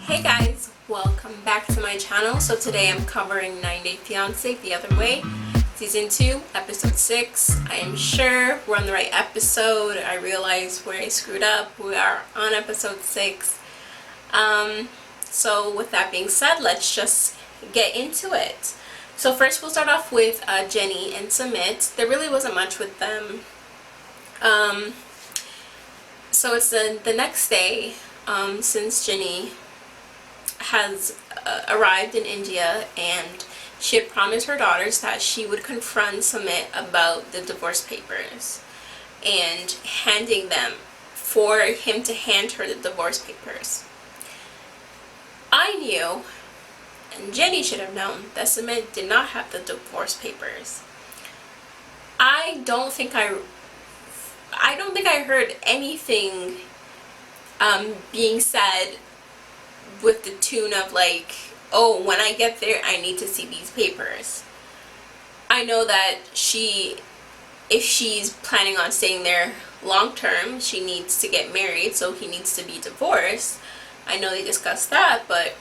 Hey guys, welcome back to my channel. So today I'm covering 9-Day Fiance the Other Way, Season 2, Episode 6. I am sure we're on the right episode. I realized where I screwed up. We are on Episode 6. So with that being said, let's just get into it. So first we'll start off with Jenny and Sumit. There really wasn't much with them. So it's the next day since Jenny has arrived in India, and she had promised her daughters that she would confront Sumit about the divorce papers and handing them for him to hand her the divorce papers. I knew, and Jenny should have known, that Sumit did not have the divorce papers. I don't think I heard anything being said with the tune of like, oh, when I get there I need to see these papers. I know that if she's planning on staying there long term, she needs to get married, so he needs to be divorced. I know they discussed that, but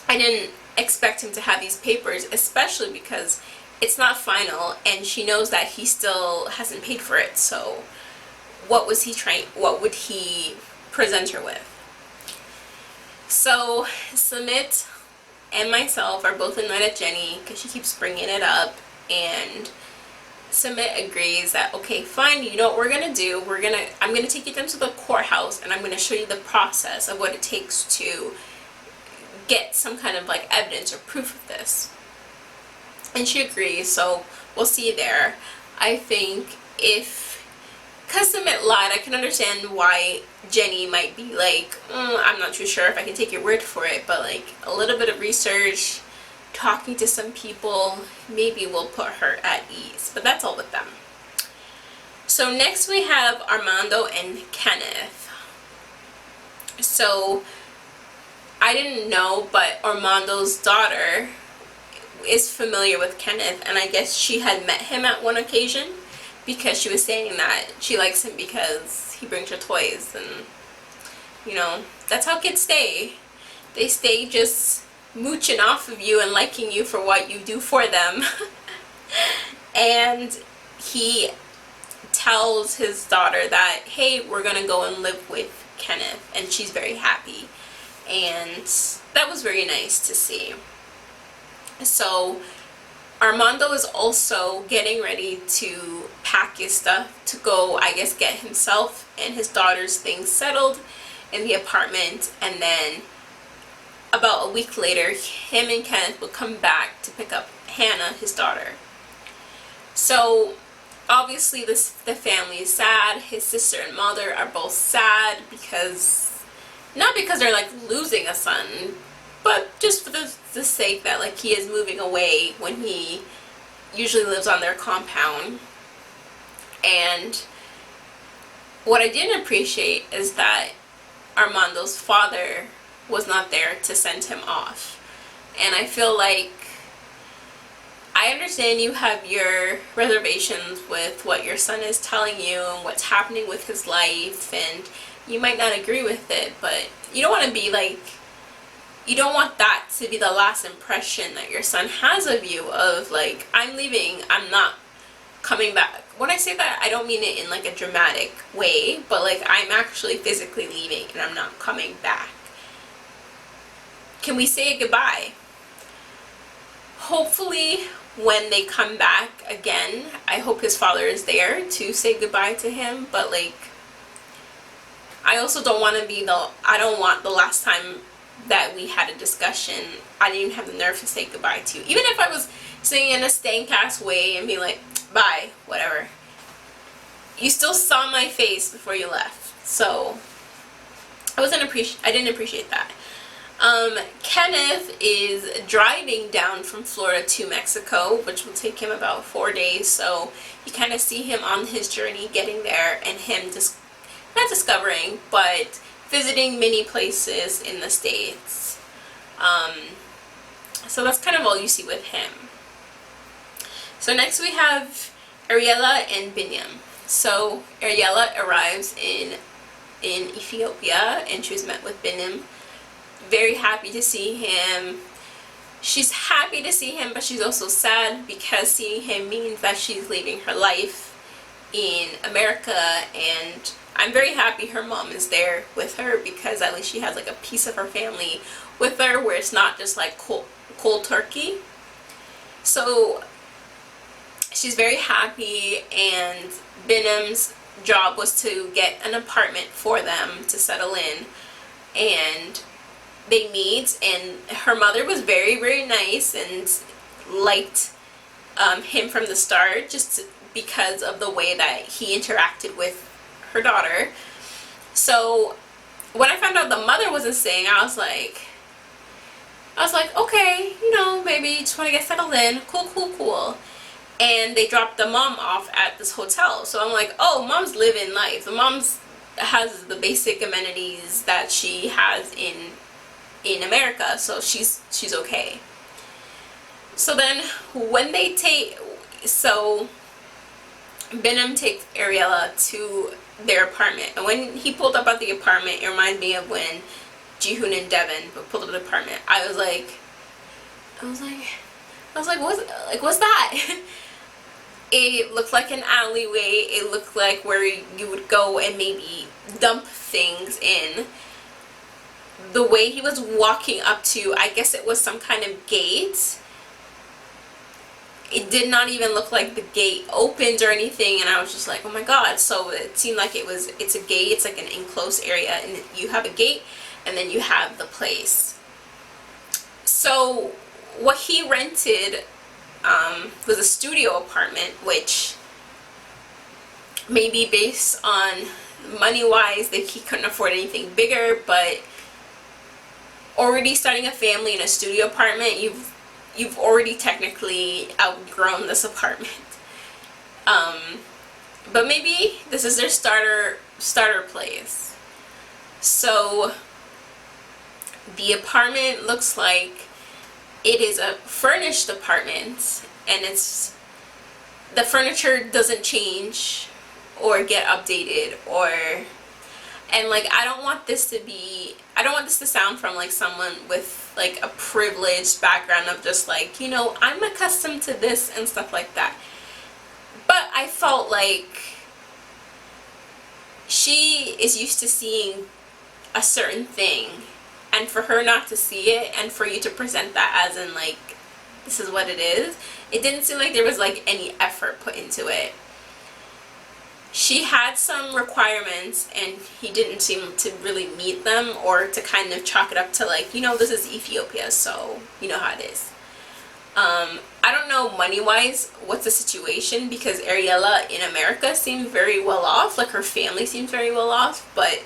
I didn't expect him to have these papers, especially because it's not final and she knows that he still hasn't paid for it. So what would he present her with? So Sumit and myself are both annoyed at Jenny because she keeps bringing it up, and Sumit agrees that, okay, fine, you know what we're gonna do? I'm gonna take you down to the courthouse and I'm gonna show you the process of what it takes to get some kind of like evidence or proof of this. And she agrees, so we'll see you there. I think because Sumit lied, I can understand why Jenny might be like, I'm not too sure if I can take your word for it, but like a little bit of research, talking to some people, maybe will put her at ease. But that's all with them. So next we have Armando and Kenneth. So I didn't know, but Armando's daughter is familiar with Kenneth, and I guess she had met him at one occasion, because she was saying that she likes him because he brings her toys, and you know, that's how kids stay. They stay just mooching off of you and liking you for what you do for them. And he tells his daughter that, hey, we're gonna go and live with Kenneth, and she's very happy, and that was very nice to see. So Armando is also getting ready to pack his stuff to go, I guess, get himself and his daughter's things settled in the apartment, and then about a week later him and Kenneth will come back to pick up Hannah, his daughter. So obviously the family is sad. His sister and mother are both sad, because not because they're like losing a son, but just for the sake that like he is moving away when he usually lives on their compound. And what I didn't appreciate is that Armando's father was not there to send him off. And I feel like, I understand you have your reservations with what your son is telling you and what's happening with his life, and you might not agree with it, but you don't want to be like, you don't want that to be the last impression that your son has of you, of like, I'm leaving, I'm not coming back. When I say that, I don't mean it in like a dramatic way, but like, I'm actually physically leaving and I'm not coming back. Can we say goodbye? Hopefully when they come back again, I hope his father is there to say goodbye to him, but like, I also don't want to be I don't want the last time that we had a discussion, I didn't even have the nerve to say goodbye to you. Even if I was saying in a stank ass way and be like, bye, whatever. You still saw my face before you left. So I didn't appreciate that. Kenneth is driving down from Florida to Mexico, which will take him about 4 days. So you kind of see him on his journey getting there, and him just not discovering, but visiting many places in the States. So that's kind of all you see with him. So next we have Ariela and Binyam. So Ariela arrives in Ethiopia, and she was met with Binyam very happy to see him. She's happy to see him, but she's also sad because seeing him means that she's leaving her life in America, and I'm very happy her mom is there with her because at least she has like a piece of her family with her where it's not just like cold turkey. So she's very happy, and Binyam's job was to get an apartment for them to settle in, and they meet, and her mother was very, very nice and liked him from the start just because of the way that he interacted with her daughter. So when I found out the mother wasn't staying, I was like, okay, you know, maybe you just want to get settled in. Cool. And they dropped the mom off at this hotel. So I'm like, oh, mom's living life. The mom's has the basic amenities that she has in America, so she's okay. So then when they Binyam takes Ariela to their apartment, and when he pulled up at the apartment, it reminded me of when Ji-Hoon and Devin pulled up at the apartment. I was like, what's that? It looked like an alleyway. It looked like where you would go and maybe dump things in. The way he was walking up to, I guess it was some kind of gate. It did not even look like the gate opened or anything, and I was just like, oh my god. So it seemed like it's a gate, it's like an enclosed area, and you have a gate and then you have the place. So what he rented was a studio apartment, which maybe based on money wise that he couldn't afford anything bigger, but already starting a family in a studio apartment, you've already technically outgrown this apartment. But maybe this is their starter place. So the apartment looks like it is a furnished apartment, and the furniture doesn't change or get updated, and like I don't want this to sound from like someone with like a privileged background of just like, you know, I'm accustomed to this and stuff like that. But I felt like she is used to seeing a certain thing, and for her not to see it and for you to present that as in like, this is what it is, it didn't seem like there was like any effort put into it. She had some requirements and he didn't seem to really meet them, or to kind of chalk it up to like, you know, this is Ethiopia, so you know how it is. I don't know money wise what's the situation, because Ariela in America seems very well off, like her family seems very well off, but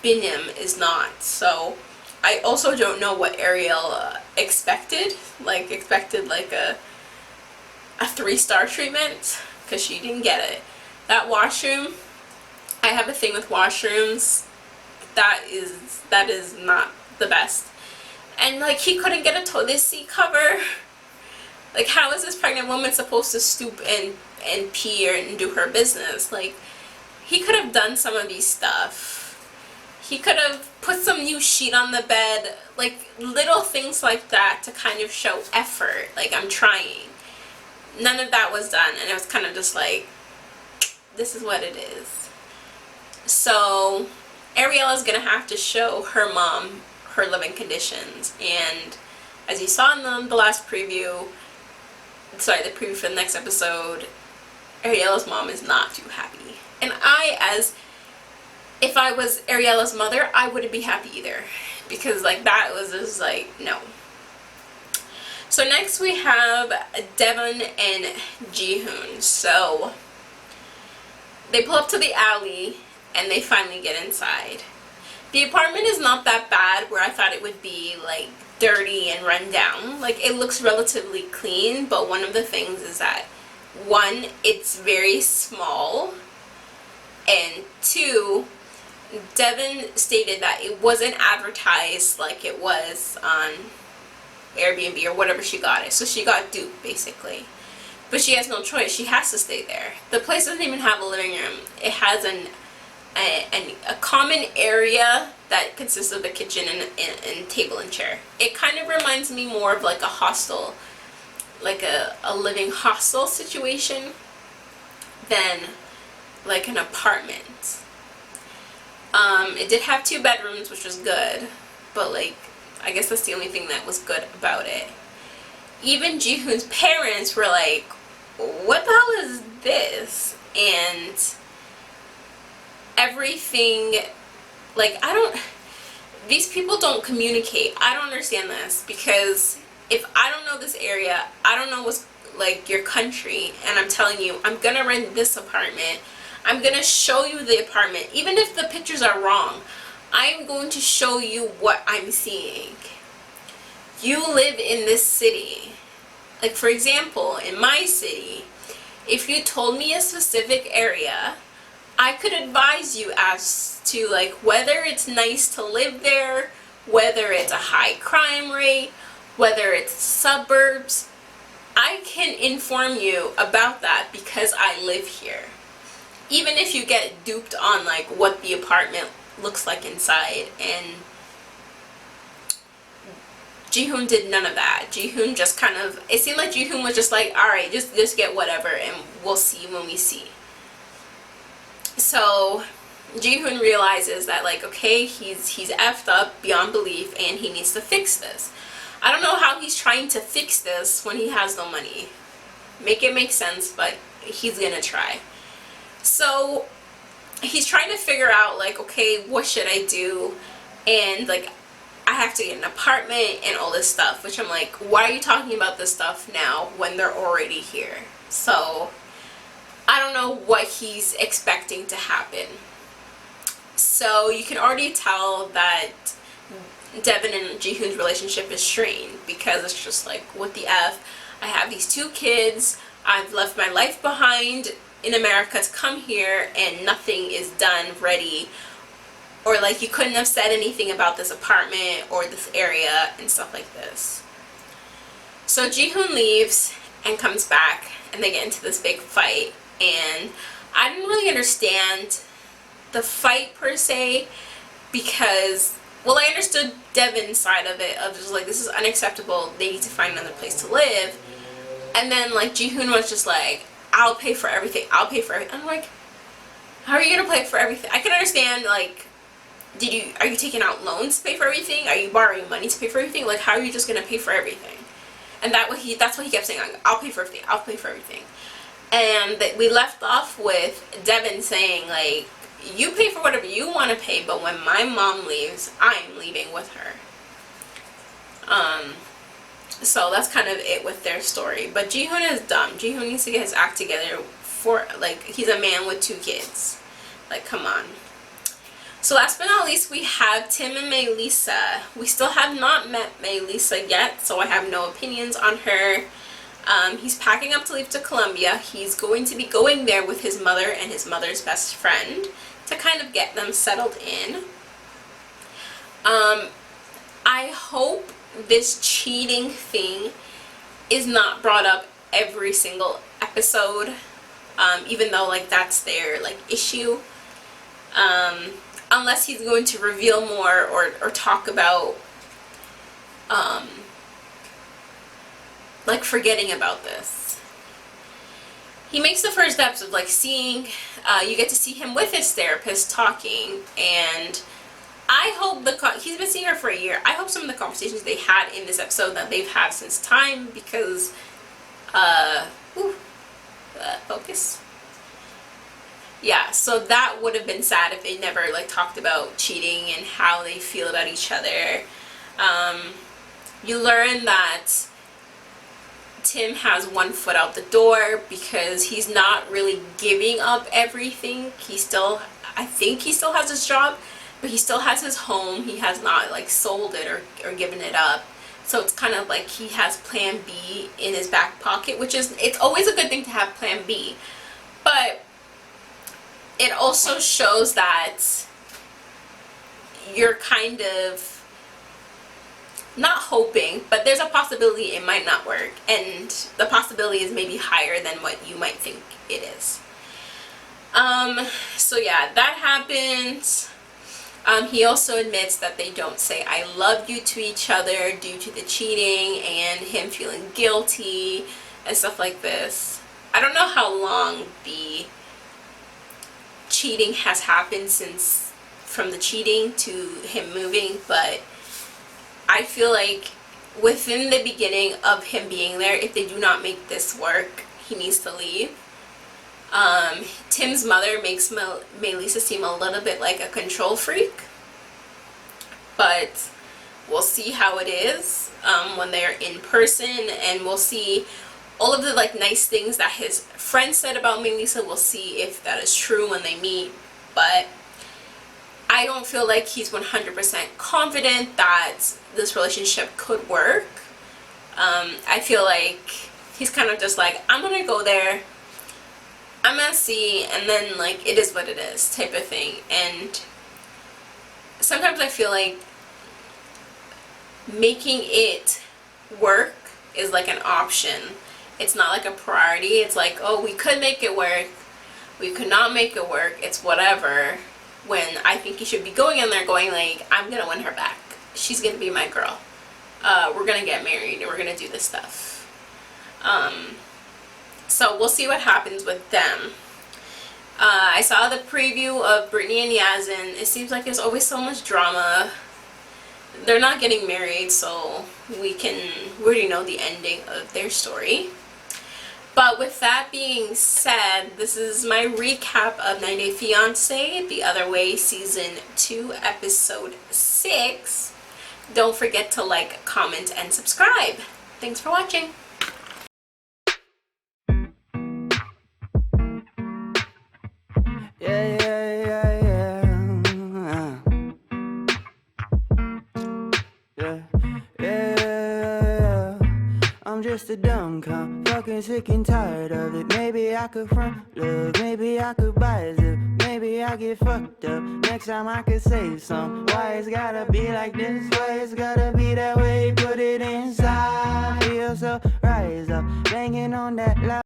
Binyam is not. So I also don't know what Ariela expected like a 3-star treatment, because she didn't get it. That washroom, I have a thing with washrooms, that is not the best. And like, he couldn't get a toilet seat cover. Like, how is this pregnant woman supposed to stoop and pee and do her business? Like, he could have done some of these stuff. He could have put some new sheet on the bed, like little things like that to kind of show effort, like I'm trying. None of that was done, and it was kind of just like, this is what it is. So Ariela's gonna have to show her mom her living conditions, and as you saw in the last preview, the preview for the next episode, Ariela's mom is not too happy. And if I was Ariela's mother, I wouldn't be happy either, because like that was just like, no. So next we have Devin and Ji-Hoon. So they pull up to the alley and they finally get inside. The apartment is not that bad where I thought it would be like dirty and run down. Like, it looks relatively clean, but one of the things is that, one, it's very small, and two, Devin stated that it wasn't advertised like it was on Airbnb or whatever she got it. So she got duped, basically. But she has no choice. She has to stay there. The place doesn't even have a living room. It has a common area that consists of a kitchen and table and chair. It kind of reminds me more of like a hostel, like a living hostel situation than like an apartment. It did have 2 bedrooms, which was good, but like I guess that's the only thing that was good about it. Even Ji-Hoon's parents were like, what the hell is this? And everything, like, these people don't communicate. I don't understand this, because if I don't know this area, I don't know what's like your country, and I'm telling you, I'm gonna rent this apartment, I'm gonna show you the apartment, even if the pictures are wrong, I'm going to show you what I'm seeing. You live in this city. Like, for example, in my city, if you told me a specific area, I could advise you as to like whether it's nice to live there, whether it's a high crime rate, whether it's suburbs. I can inform you about that because I live here. Even if you get duped on like what the apartment looks like inside, and Ji-Hoon did none of that. Ji-Hoon just kind of, it seemed like Ji-Hoon was just like, alright, just get whatever and we'll see when we see. So Ji-Hoon realizes that like, okay, he's effed up beyond belief and he needs to fix this. I don't know how he's trying to fix this when he has no money. Make it make sense, but he's gonna try. So he's trying to figure out like, okay, what should I do? And like, I have to get an apartment and all this stuff, which I'm like, why are you talking about this stuff now when they're already here? So I don't know what he's expecting to happen. So you can already tell that Devin and Ji-Hoon's relationship is strained, because it's just like, what the F? I have these 2 kids, I've left my life behind in America to come here, and nothing is done, ready, or like you couldn't have said anything about this apartment or this area and stuff like this. So Ji-Hoon leaves and comes back, and they get into this big fight, and I didn't really understand the fight per se, because, well, I understood Devin's side of it, of just like, this is unacceptable, they need to find another place to live. And then like Ji-Hoon was just like, I'll pay for everything, I'll pay for everything. I'm like, how are you gonna pay for everything? I can understand like, are you taking out loans to pay for everything? Are you borrowing money to pay for everything? Like, how are you just gonna pay for everything? And that's what he kept saying, like, I'll pay for everything, I'll pay for everything. And we left off with Devin saying like, you pay for whatever you want to pay, but when my mom leaves, I'm leaving with her. So that's kind of it with their story. But Ji-Hoon is dumb. Ji-Hoon needs to get his act together, for like, he's a man with 2 kids. Like, come on. So last but not least, we have Tim and Melissa. We still have not met Melissa yet, so I have no opinions on her. He's packing up to leave to Colombia. He's going to be going there with his mother and his mother's best friend to kind of get them settled in. I hope this cheating thing is not brought up every single episode, even though like that's their like issue. Unless he's going to reveal more or talk about like forgetting about this. He makes the first steps of like seeing, you get to see him with his therapist talking, and I hope he's been seeing her for a year. I hope some of the conversations they had in this episode that they've had since time, because focus. Yeah, so that would have been sad if they never like talked about cheating and how they feel about each other. You learn that Tim has one foot out the door because he's not really giving up everything. I think he still has his job, but he still has his home. He has not like sold it or given it up. So it's kind of like he has plan B in his back pocket, it's always a good thing to have plan B. But it also shows that you're kind of not hoping, but there's a possibility it might not work, and the possibility is maybe higher than what you might think it is. So yeah, that happens. He also admits that they don't say I love you to each other due to the cheating and him feeling guilty and stuff like this. I don't know how long the cheating has happened since, from the cheating to him moving, but I feel like within the beginning of him being there, if they do not make this work, he needs to leave. Tim's mother makes Melissa seem a little bit like a control freak, but we'll see how it is when they're in person, and we'll see all of the like nice things that his friend said about Melissa. We'll see if that is true when they meet, but I don't feel like he's 100% confident that this relationship could work. I feel like he's kind of just like, I'm gonna go there, I'm gonna see, and then like it is what it is type of thing. And sometimes I feel like making it work is like an option. It's not like a priority. It's like, oh, we could make it work, we could not make it work, it's whatever. When I think you should be going in there going like, I'm gonna win her back, she's gonna be my girl, we're gonna get married and we're gonna do this stuff. So we'll see what happens with them. I saw the preview of Brittany and Yazin. It seems like there's always so much drama. They're not getting married, so we already know the ending of their story. But with that being said, this is my recap of 90 Day Fiance, The Other Way, Season 2, Episode 6. Don't forget to like, comment, and subscribe. Thanks for watching. I'm just a dumb cunt, fucking sick and tired of it. Maybe I could front love, maybe I could buy a zip, maybe I get fucked up. Next time I could save some. Why it's gotta be like this? Why it's gotta be that way? Put it inside. Feel so rise up, banging on that loud.